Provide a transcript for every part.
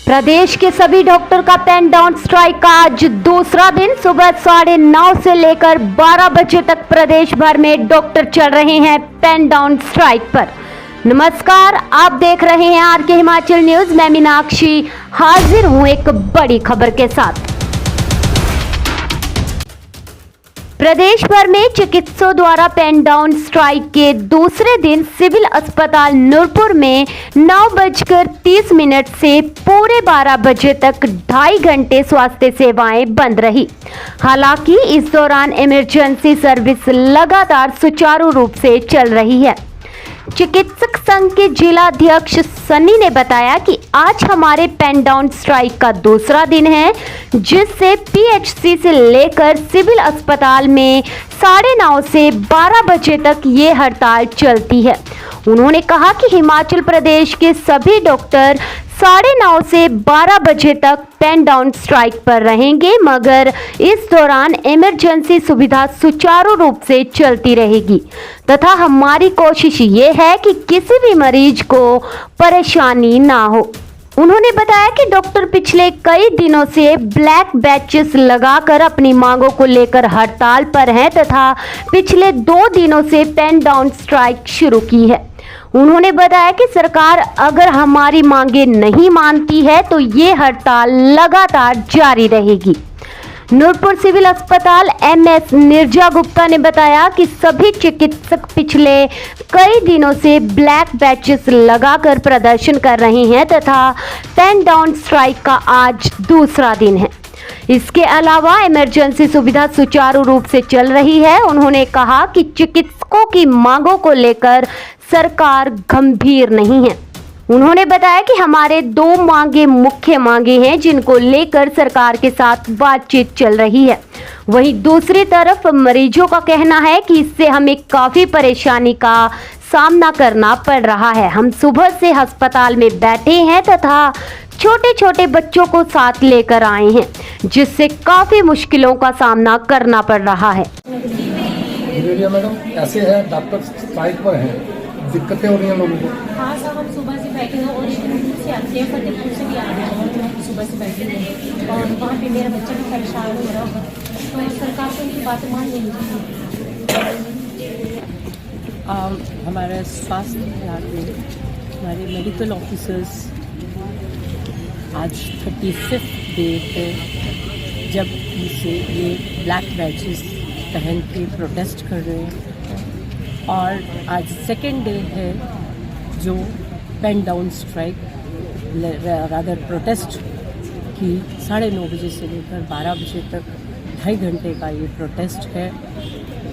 प्रदेश के सभी डॉक्टर का पेन डाउन स्ट्राइक का आज दूसरा दिन। सुबह 9:30 से लेकर 12 बजे तक प्रदेश भर में डॉक्टर चल रहे हैं पेन डाउन स्ट्राइक पर। नमस्कार, आप देख रहे हैं आरके हिमाचल न्यूज। मैं मीनाक्षी हाजिर हूं एक बड़ी खबर के साथ। प्रदेश भर में चिकित्सकों द्वारा पेन डाउन स्ट्राइक के दूसरे दिन सिविल अस्पताल नूरपुर में 9:30 से पूरे 12 बजे तक 2.5 घंटे स्वास्थ्य सेवाएं बंद रही। हालांकि इस दौरान इमरजेंसी सर्विस लगातार सुचारू रूप से चल रही है। चिकित्सक संघ के जिला अध्यक्ष सन्नी ने बताया कि आज हमारे पेन डाउन स्ट्राइक का दूसरा दिन है, जिससे पीएचसी से लेकर सिविल अस्पताल में 9:30 से 12 बजे तक ये हड़ताल चलती है। उन्होंने कहा कि हिमाचल प्रदेश के सभी डॉक्टर 9:30 से 12 बजे तक पेन डाउन स्ट्राइक पर रहेंगे, मगर इस दौरान इमरजेंसी सुविधा सुचारू रूप से चलती रहेगी तथा हमारी कोशिश ये है कि किसी भी मरीज को परेशानी ना हो। उन्होंने बताया कि डॉक्टर पिछले कई दिनों से ब्लैक बैचेस लगाकर अपनी मांगों को लेकर हड़ताल पर हैं तथा पिछले 2 दिनों से पेन डाउन स्ट्राइक शुरू की है। उन्होंने बताया कि सरकार अगर हमारी मांगे नहीं मानती है तो ये हड़ताल लगातार जारी रहेगी। नूरपुर सिविल अस्पताल एमएस निर्जा गुप्ता ने बताया कि सभी चिकित्सक पिछले कई दिनों से ब्लैक बैचेस लगाकर प्रदर्शन कर रहे हैं तथा पेन डाउन स्ट्राइक का आज दूसरा दिन है। इसके अलावा इमरजेंसी सुविधा सुचारू रूप से चल रही है। उन्होंने कहा कि चिकित्सकों की मांगों को लेकर सरकार गंभीर नहीं है। उन्होंने बताया कि हमारे 2 मुख्य मांगे हैं, जिनको लेकर सरकार के साथ बातचीत चल रही है। वहीं दूसरी तरफ मरीजों का कहना है कि इससे हमें काफी परेशानी का सामना करना पड़ रहा है। हम सुबह से अस्पताल में बैठे हैं तथा छोटे छोटे बच्चों को साथ लेकर आए हैं, जिससे काफी मुश्किलों का सामना करना पड़ रहा है। मैडम ऐसे है, डॉक्टर स्ट्राइक पर हैं, दिक्कतें हो रही हैं लोगों को। हाँ साहब, हम सुबह से बैठे हैं और एक से आते हैं, फतेहपुर से भी आ रहे हैं। सुबह से बैठे हैं और वहाँ पे मेरा बच्चा भी परेशान हो रहा होगा, तो सरकार को उनकी बातें मान लेनी चाहिए। हमारे स्वास्थ्य विभाग में हमारे मेडिकल ऑफिसर्स आज 35th डे है जब इसे ये ब्लैक बैचेस पहन के प्रोटेस्ट कर रहे हैं, और आज 2nd डे है जो pen down strike rather protest की 9:30 बजे से लेकर 12 बजे तक 2.5 घंटे का ये प्रोटेस्ट है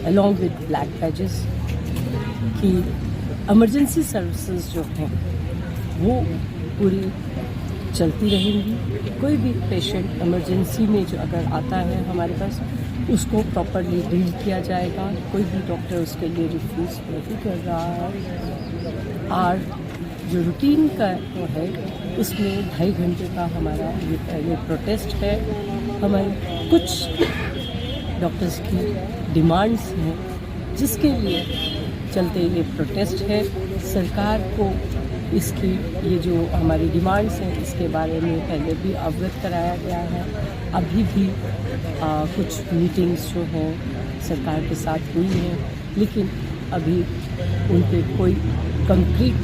अलॉन्ग विद ब्लैक बैचेस कि इमरजेंसी सर्विसेज जो हैं वो पूरी चलती रहेंगी। कोई भी पेशेंट इमरजेंसी में जो अगर आता है हमारे पास, उसको प्रॉपरली डील किया जाएगा। कोई भी डॉक्टर उसके लिए रिफ्यूज़ नहीं कर रहा है। और जो रूटीन का वो है उसमें 2.5 घंटे का हमारा ये प्रोटेस्ट है। हमारे कुछ डॉक्टर्स की डिमांड्स हैं जिसके लिए चलते ये प्रोटेस्ट है। सरकार को इसकी ये जो हमारी डिमांड्स हैं इसके बारे में पहले भी अवगत कराया गया है। अभी भी कुछ मीटिंग्स जो हैं सरकार के साथ हुई हैं, लेकिन अभी उन पे कोई कंक्रीट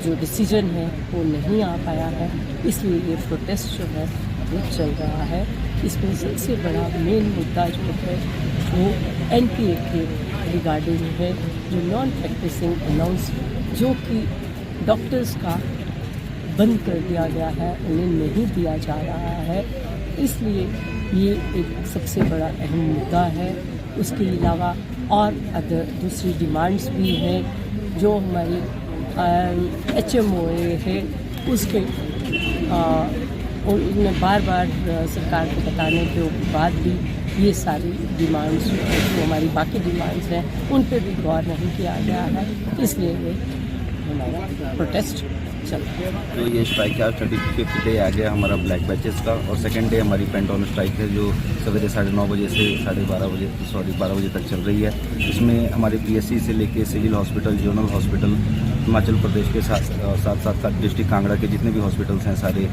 जो डिसीजन है वो नहीं आ पाया है, इसलिए ये प्रोटेस्ट जो है वो चल रहा है। इसमें सबसे बड़ा मेन मुद्दा जो है वो एनपीए के रिगार्डिंग है, जो नॉन प्रैक्टिसिंग अनाउंस जो कि डॉक्टर्स का बंद कर दिया गया है, उन्हें नहीं दिया जा रहा है। इसलिए ये एक सबसे बड़ा अहम मुद्दा है। उसके अलावा और अदर दूसरी डिमांड्स भी हैं जो हमारी HMOA है, उसके उन्हें बार बार सरकार को बताने के बाद भी ये सारी डिमांड्स जो हमारी बाकी डिमांड्स हैं उन पर भी गौर नहीं किया गया है, इसलिए ये हमारा प्रोटेस्ट चल रहा है। तो ये स्ट्राइक का 35th डे आ गया हमारा ब्लैक बैचेस का, और 2nd डे हमारी पेन डाउन स्ट्राइक है जो सवेरे 9:30 बजे से 12 बजे तक चल रही है। इसमें हमारे PSC से लेके civil hospital, zonal hospital, Himachal Pradesh के साथ साथ डिस्ट्रिक्ट कांगड़ा के जितने भी हॉस्पिटल्स हैं सारे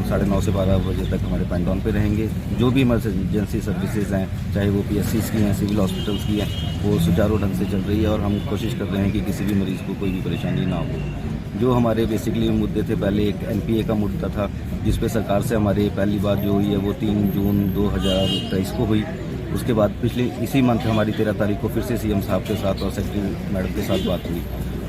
9:30 से 12 बजे तक हमारे पेंटॉन पे रहेंगे। जो भी इमरजेंसी सर्विसेज हैं, चाहे वो PSCs की हैं, सिविल हॉस्पिटल्स की हैं, वो सुचारू ढंग से चल रही है और हम कोशिश कर रहे हैं कि किसी भी मरीज़ को कोई भी परेशानी ना हो। जो हमारे बेसिकली मुद्दे थे, पहले एक NPA का मुद्दा था जिस पे सरकार से हमारी पहली बात जो हुई है वो 3 जून 2023 को हुई। उसके बाद पिछले इसी मंथ हमारी 13 तारीख को फिर से CM साहब के साथ और सेक्रेटरी मैडम के साथ बात हुई।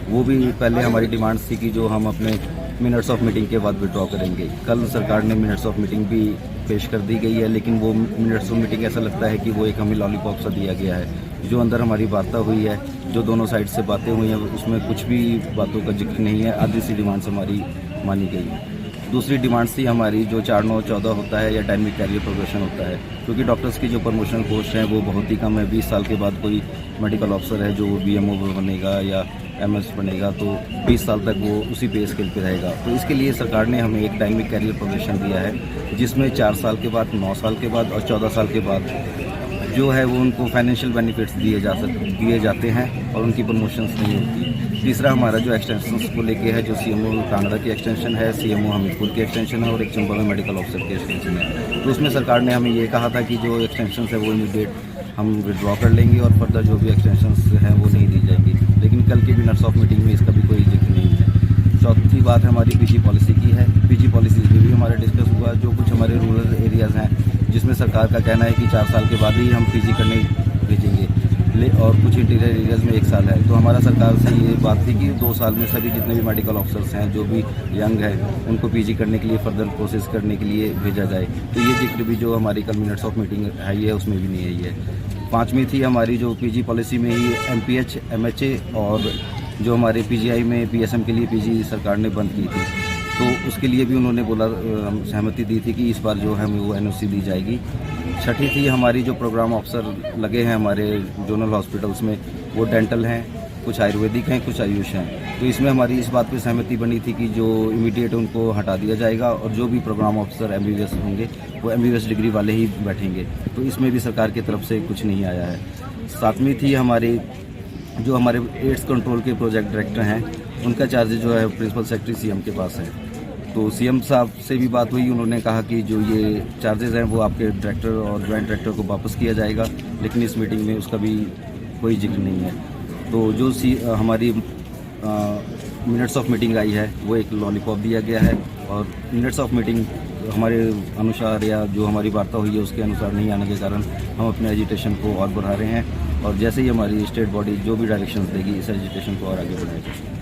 वो भी पहले हमारी डिमांड्स थी कि जो हम अपने मिनट्स ऑफ मीटिंग के बाद विड्रॉ करेंगे। कल सरकार ने मिनट्स ऑफ मीटिंग भी पेश कर दी गई है, लेकिन वो मिनट्स ऑफ मीटिंग ऐसा लगता है कि वो एक हमें लॉलीपॉप सा दिया गया है। जो अंदर हमारी वार्ता हुई है, जो दोनों साइड से बातें हुई हैं, उसमें कुछ भी बातों का जिक्र नहीं है। आधी सी डिमांड्स हमारी मानी गई। दूसरी डिमांड्स थी हमारी जो 4-9-14 होता है या डायनेमिक कैरियर प्रोग्रेशन होता है, क्योंकि डॉक्टर्स की जो प्रमोशनल पोस्ट हैं वो बहुत ही कम है। 20 साल के बाद कोई मेडिकल ऑफिसर है जो BMO बनेगा या MS बनेगा तो 20 साल तक वो उसी पे स्केल पे रहेगा। तो इसके लिए सरकार ने हमें एक डायनेमिक कैरियर प्रोग्रेशन दिया है, जिसमें 4 साल के बाद, 9 साल के बाद और 14 साल के बाद जो है वो उनको फाइनेंशियल बेनिफिट्स दिए जाते हैं और उनकी प्रमोशंस नहीं होती। तीसरा हमारा जो एक्सटेंशंस को लेके है, जो CMO कांगड़ा की एक्सटेंशन है, CMO हमीरपुर की एक्सटेंशन है और एक चंबा में मेडिकल ऑफिसर की एक्सटेंशन है। तो उसमें सरकार ने हमें ये कहा था कि जो एक्सटेंशन है वो इमीडिएट हम विड्रॉ कर लेंगे और फर्दर जो भी एक्सटेंशन हैं वो नहीं दी जाएंगी। लेकिन कल के मिनट्स ऑफ मीटिंग में इसका भी कोई जिक्र नहीं है। चौथी बात हमारी PG पॉलिसी की है। PG पॉलिसी में भी हमारा डिस्कस हुआ। जो कुछ हमारे रूरल एरियाज़ हैं जिसमें सरकार का कहना है कि 4 साल के बाद ही हम PG करने भेजेंगे और कुछ इंटीरियर एरियाज़ में 1 साल है। तो हमारा सरकार से ये बात थी कि 2 साल में सभी जितने भी मेडिकल ऑफिसर्स हैं, जो भी यंग हैं, उनको PG करने के लिए फर्दर प्रोसेस करने के लिए भेजा जाए। तो ये जिक्र भी जो हमारी कल मिनट्स ऑफ मीटिंग है ये उसमें भी नहीं है। ये 5वीं थी हमारी जो PG पॉलिसी में ही MPH, MHA और जो हमारे PGI में PSM के लिए PG सरकार ने बंद की थी, तो उसके लिए भी उन्होंने बोला, सहमति दी थी कि इस बार जो है हमें वो NOC दी जाएगी। छठी थी हमारी जो प्रोग्राम ऑफिसर लगे हैं हमारे जोनल हॉस्पिटल्स में, वो डेंटल हैं, कुछ आयुर्वेदिक हैं, कुछ आयुष हैं। तो इसमें हमारी इस बात पे सहमति बनी थी कि जो इमीडिएट उनको हटा दिया जाएगा और जो भी प्रोग्राम ऑफिसर MBBS होंगे वो MBBS डिग्री वाले ही बैठेंगे। तो इसमें भी सरकार की तरफ से कुछ नहीं आया है। 7वीं थी हमारी जो हमारे एड्स कंट्रोल के प्रोजेक्ट डायरेक्टर हैं, उनका चार्ज जो है प्रिंसिपल सेक्रेटरी CM के पास है। तो CM साहब से भी बात हुई। उन्होंने कहा कि जो ये चार्जेस हैं वो आपके डायरेक्टर और जॉइंट डायरेक्टर को वापस किया जाएगा, लेकिन इस मीटिंग में उसका भी कोई जिक्र नहीं है। तो जो हमारी मिनट्स ऑफ मीटिंग आई है वो एक लॉलीपॉप दिया गया है और मिनट्स ऑफ मीटिंग हमारे अनुसार या जो हमारी वार्ता हुई है उसके अनुसार नहीं आने के कारण हम अपने एजिटेशन को और बढ़ा रहे हैं और जैसे ही हमारी स्टेट बॉडी जो भी डायरेक्शंस देगी इस एजिटेशन को और आगे बढ़ाएगी।